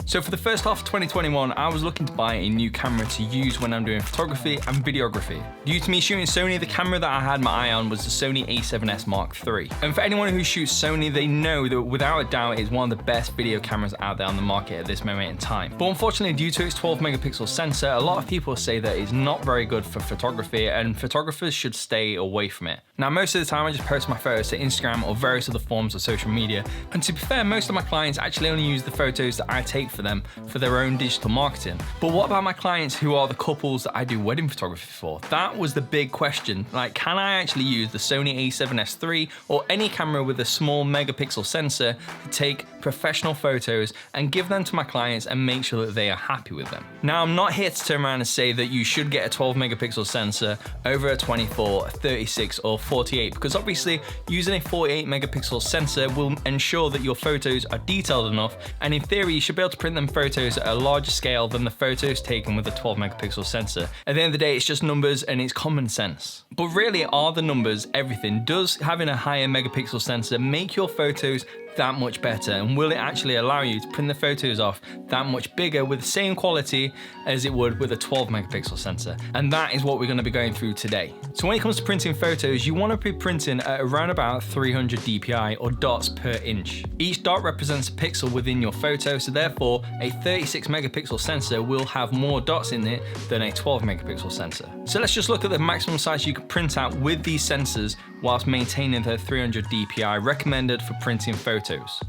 So for the first half of 2021, I was looking to buy a new camera to use when I'm doing photography and videography. Due to me shooting Sony, the camera that I had my eye on was the Sony A7S Mark III. And for anyone who shoots Sony, they know that without a doubt it's one of the best video cameras out there on the market at this moment in time. But unfortunately, due to its 12 megapixel sensor, a lot of people say that it's not very good for photography and photographers should stay away from it. Now, most of the time I just post my photos to Instagram or various other forms of social media. And to be fair, most of my clients actually only use the photos that I take for them for their own digital marketing. But what about my clients who are the couples that I do wedding photography for? That was the big question. Like, can I actually use the Sony A7S III or any camera with a small megapixel sensor to take professional photos and give them to my clients and make sure that they are happy with them? Now, I'm not here to turn around and say that you should get a 12 megapixel sensor over a 24, a 36 or 48, because obviously using a 48 megapixel sensor will ensure that your photos are detailed enough, and in theory you should be able to print them photos at a larger scale than the photos taken with a 12 megapixel sensor. At the end of the day, it's just numbers and it's common sense. But really, are the numbers everything? Does having a higher megapixel sensor make your photos that much better, and will it actually allow you to print the photos off that much bigger with the same quality as it would with a 12 megapixel sensor? And that is what we're going to be going through today. So when it comes to printing photos, you want to be printing at around about 300 dpi or dots per inch. Each dot represents a pixel within your photo, so therefore a 36 megapixel sensor will have more dots in it than a 12 megapixel sensor. So let's just look at the maximum size you can print out with these sensors whilst maintaining the 300 dpi recommended for printing photos.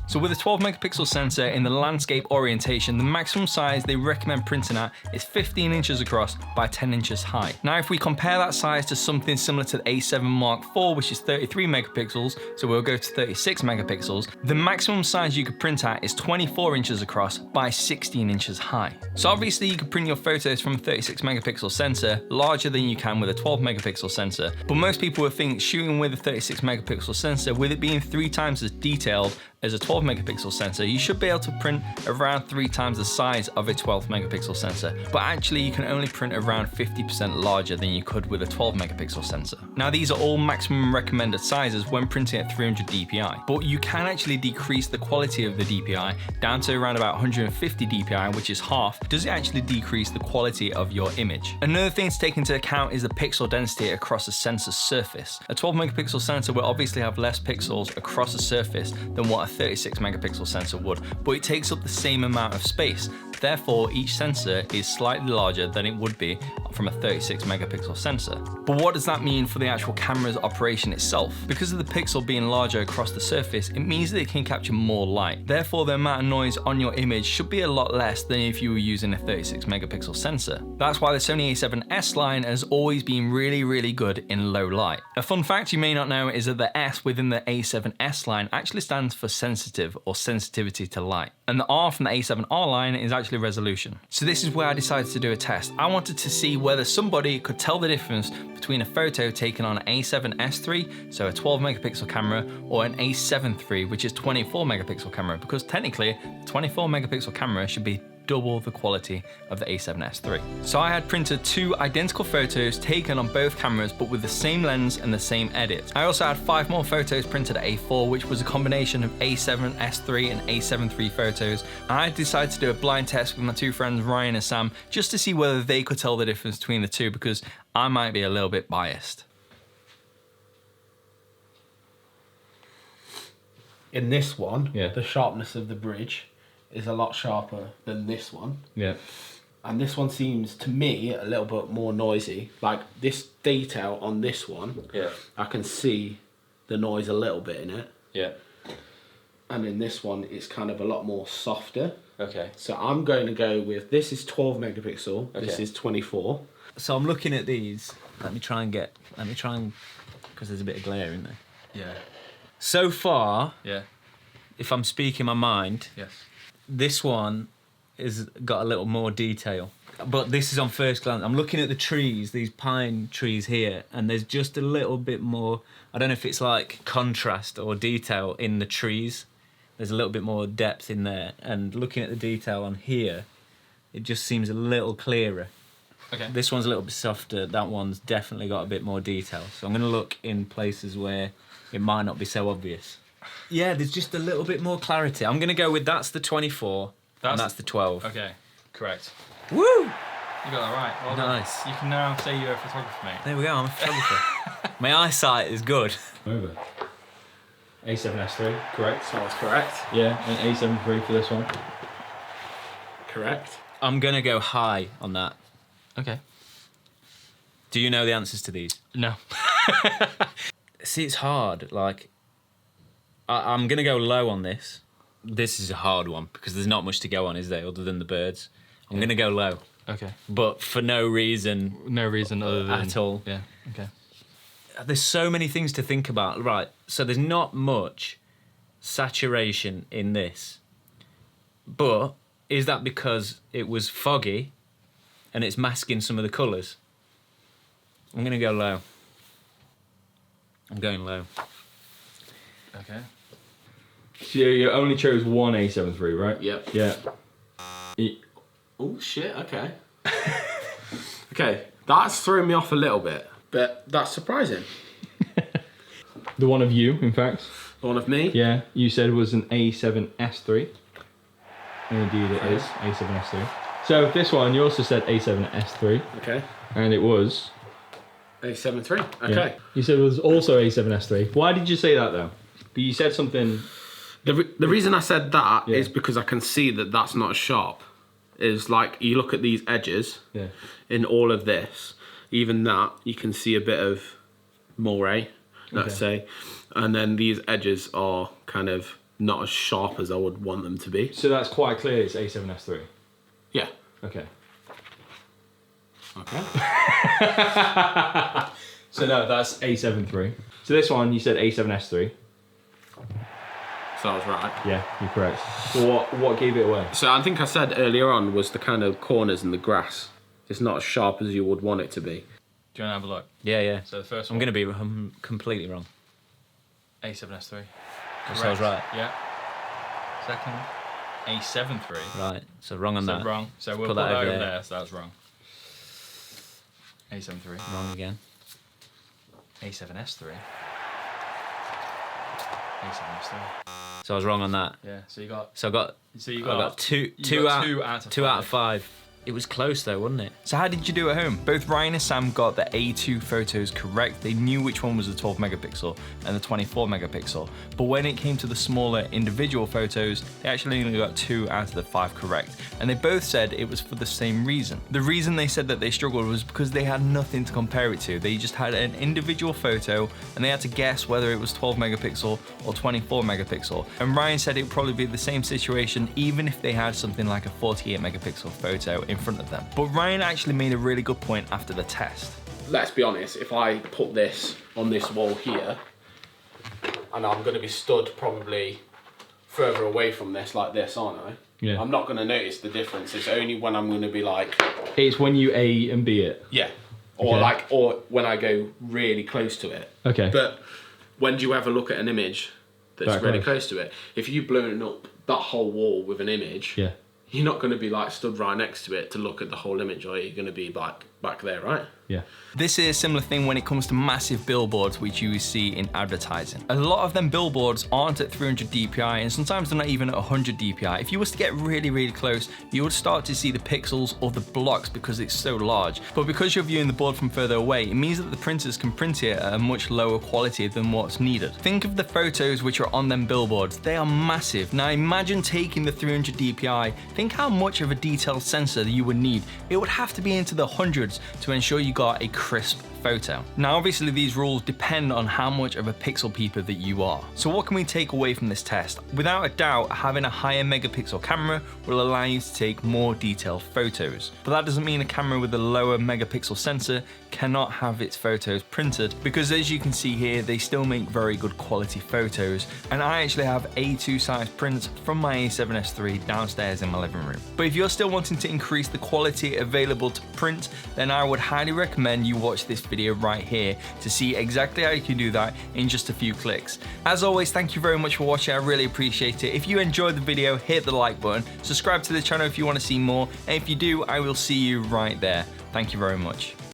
So with a 12 megapixel sensor in the landscape orientation, the maximum size they recommend printing at is 15 inches across by 10 inches high. Now, if we compare that size to something similar to the A7 Mark IV, which is 33 megapixels, so we'll go to 36 megapixels, the maximum size you could print at is 24 inches across by 16 inches high. So obviously you could print your photos from a 36 megapixel sensor larger than you can with a 12 megapixel sensor, but most people would think shooting with a 36 megapixel sensor, with it being 3 times as detailed as a 12 megapixel sensor, you should be able to print around 3 times the size of a 12 megapixel sensor, but actually you can only print around 50% larger than you could with a 12 megapixel sensor. Now, these are all maximum recommended sizes when printing at 300 dpi, but you can actually decrease the quality of the dpi down to around about 150 dpi, which is half. Does it actually decrease the quality of your image? Another thing to take into account is the pixel density across a sensor's surface. A 12 megapixel sensor will obviously have less pixels across the surface than what a 36 megapixel sensor would, but it takes up the same amount of space. Therefore, each sensor is slightly larger than it would be from a 36 megapixel sensor. But what does that mean for the actual camera's operation itself? Because of the pixel being larger across the surface, it means that it can capture more light. Therefore, the amount of noise on your image should be a lot less than if you were using a 36 megapixel sensor. That's why the Sony A7S line has always been really good in low light. A fun fact you may not know is that the S within the A7S line actually stands for sensitive or sensitivity to light. And the R from the A7R line is actually resolution. So this is where I decided to do a test. I wanted to see whether somebody could tell the difference between a photo taken on an A7S III, so a 12 megapixel camera, or an A7 III, which is 24 megapixel camera, because technically the 24 megapixel camera should be double the quality of the A7S III. So I had printed 2 identical photos taken on both cameras, but with the same lens and the same edit. I also had 5 more photos printed at A4, which was a combination of A7S III and A7 III photos. I decided to do a blind test with my 2 friends Ryan and Sam, just to see whether they could tell the difference between the 2, because I might be a little bit biased. In this one, yeah, the sharpness of the bridge is a lot sharper than this one. Yeah. And this one seems to me a little bit more noisy. Like this detail on this one, yeah, I can see the noise a little bit in it. Yeah. And in this one, it's kind of a lot more softer. Okay. So I'm going to go with, this is 12 megapixel, this is 24. So I'm looking at these. Let me try and, because there's a bit of glare in there. Yeah. So far, Yeah. if I'm speaking my mind, Yes. this one has got a little more detail. But this is on first glance. I'm looking at the trees, these pine trees here, and there's just a little bit more, I don't know if it's like contrast or detail in the trees. There's a little bit more depth in there. And looking at the detail on here, it just seems a little clearer. Okay. This one's a little bit softer. That one's definitely got a bit more detail. So I'm going to look in places where it might not be so obvious. Yeah, there's just a little bit more clarity. I'm going to go with that's the 24, and that's the 12. Okay, correct. Woo! You got that right. Well done. Nice. You can now say you're a photographer, mate. There we go, I'm a photographer. My eyesight is good. Over. A7S III, correct. So that's correct. Yeah, and A7 III for this one. Correct. I'm gonna go high on that. Okay. Do you know the answers to these? No. See, it's hard. Like, I'm gonna go low on this. This is a hard one because there's not much to go on, is there, other than the birds? I'm gonna go low, Okay. but for no reason No reason other than at all. Yeah. Okay. There's so many things to think about. Right, so there's not much saturation in this. But is that because it was foggy and it's masking some of the colours? I'm going to go low. I'm going low. Okay. So you only chose one A7 III, right? Yep. Yeah. Oh shit. Okay. Okay, that's throwing me off a little bit, but that's surprising. The one of you, in fact. The one of me. Yeah, you said was an A7S III. And indeed it is, A7S III. So this one, you also said A7S III. Okay. And it was... A7 III. yeah. Okay. You said it was also A7S III. Why did you say that though? You said something... The reason I said that Yeah. is because I can see that that's not sharp. Is like, you look at these edges Yeah. in all of this, even that, you can see a bit of moire, let's say. And then these edges are kind of not as sharp as I would want them to be. So that's quite clear it's A7S III. Yeah. Okay. Okay. So no, that's A7 III. So this one, you said A7S III. So I was right. Yeah, you're correct. So what gave it away? So I think I said earlier on was the kind of corners in the grass. It's not as sharp as you would want it to be. Do you want to have a look? Yeah, yeah. So the first I'm one. going to be completely wrong. A7S III. So I was right. Yeah. Second, A7 III. Right, so wrong on So that. wrong. So we'll put put that that over over there. there. So that's wrong. A7 III. Wrong again. A7S III. A7S III. So I was wrong on that. Yeah. So you got. So I got You I got two out of five. It was close though, wasn't it? So how did you do at home? Both Ryan and Sam got the A2 photos correct. They knew which one was the 12 megapixel and the 24 megapixel. But when it came to the smaller individual photos, they actually only got 2 out of the 5 correct. And they both said it was for the same reason. The reason they said that they struggled was because they had nothing to compare it to. They just had an individual photo and they had to guess whether it was 12 megapixel or 24 megapixel. And Ryan said it would probably be the same situation even if they had something like a 48 megapixel photo in front of them. But Ryan actually made a really good point after the test. Let's be honest, if I put this on this wall here, and I'm going to be stood probably further away from this like this, aren't I? Yeah. I'm not going to notice the difference. It's only when I'm going to be like... It's when you A and B it. Yeah. Or Okay. or when I go really close to it. Okay. But when do you ever look at an image that's That really close. close to it? If you've blown up that whole wall with an image, Yeah. you're not going to be like stood right next to it to look at the whole image, or you're going to be back there, right? Yeah. This is a similar thing when it comes to massive billboards which you see in advertising. A lot of them billboards aren't at 300 dpi and sometimes they're not even at 100 dpi. If you was to get really, really close, you would start to see the pixels or the blocks because it's so large. But because you're viewing the board from further away, it means that the printers can print it at a much lower quality than what's needed. Think of the photos which are on them billboards. They are massive. Now imagine taking the 300 dpi. Think how much of a detailed sensor that you would need. It would have to be into the hundreds to ensure you got a crisp photo. Now obviously these rules depend on how much of a pixel peeper that you are. So what can we take away from this test? Without a doubt, having a higher megapixel camera will allow you to take more detailed photos. But that doesn't mean a camera with a lower megapixel sensor cannot have its photos printed, because as you can see here, they still make very good quality photos. And I actually have A2 size prints from my A7S III downstairs in my living room. But if you're still wanting to increase the quality available to print, then I would highly recommend you watch this video right here to see exactly how you can do that in just a few clicks. As always, thank you very much for watching. I really appreciate it. If you enjoyed the video, hit the like button, subscribe to the channel if you want to see more, and if you do, I will see you right there. Thank you very much.